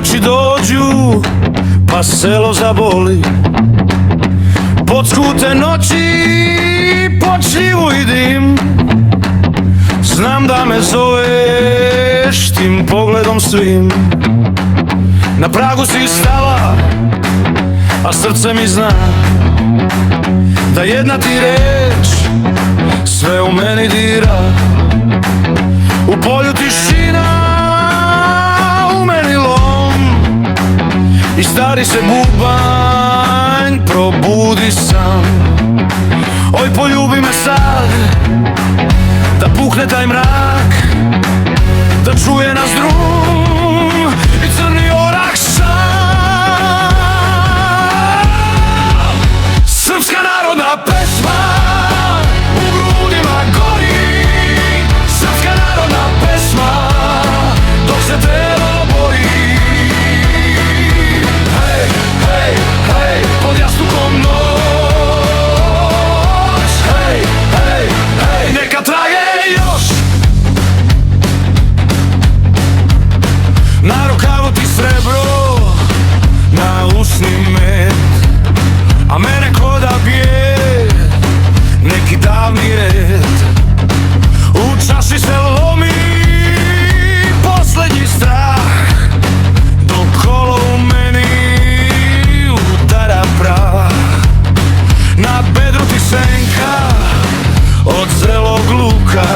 noći dođu, pa selo zaboli. Podskute noći, pod šljivu i dim. Znam da me zoveš tim pogledom svim. Na pragu si stala, a srce mi zna da jedna ti reč sve u meni dira. U polju tišina, u meni lom, i stari se bubanj probudi sam. Oj, poljubi me sad, da pukne taj mrak, da čuje nas drum i crni orak sam. Srpska narodna pesma u grudima gori. Srpska narodna pesma dok se telo bori. Hej, hej, hej, pod jastukom noć. Hej, hej, hej, neka traje još. Na rukavu ti srebro, na usni med, a mene ko da bije neki davni red. U čaši se lomi poslednji strah, dok kolo u meni udara prah. Na bedru ti senka od zrelog luka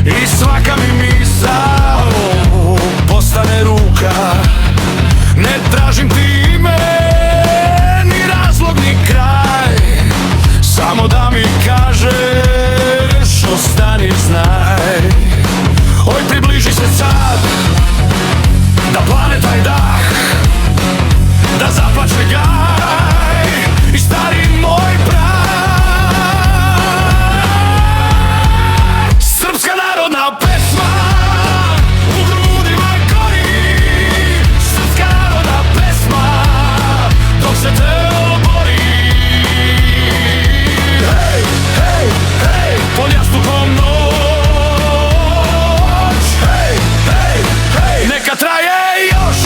i svaka mi misao postane ruka. Ne tražim ti ime, ni razlog, ni kraj, samo da mi kažeš ostani, znaj. Oj, približi se sad, da plane taj dah, da zaplače gaj i stari moj prah. Srpska narodna pesma u grudima gori. Srpska narodna pesma dok se telo bori. Hej, hej, hej, pod jastukom noć. Hej, hej, hej, neka traje još.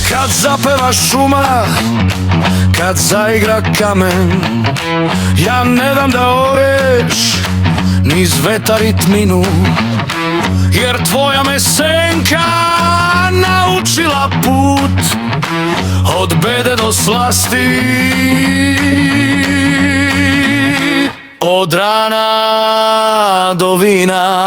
Kad zapeva šuma, kad zaigra kamen, ja ne dam da oreš niz vetar i tminu, jer tvoja me senka naučila put od bede do slasti, od rana do vina.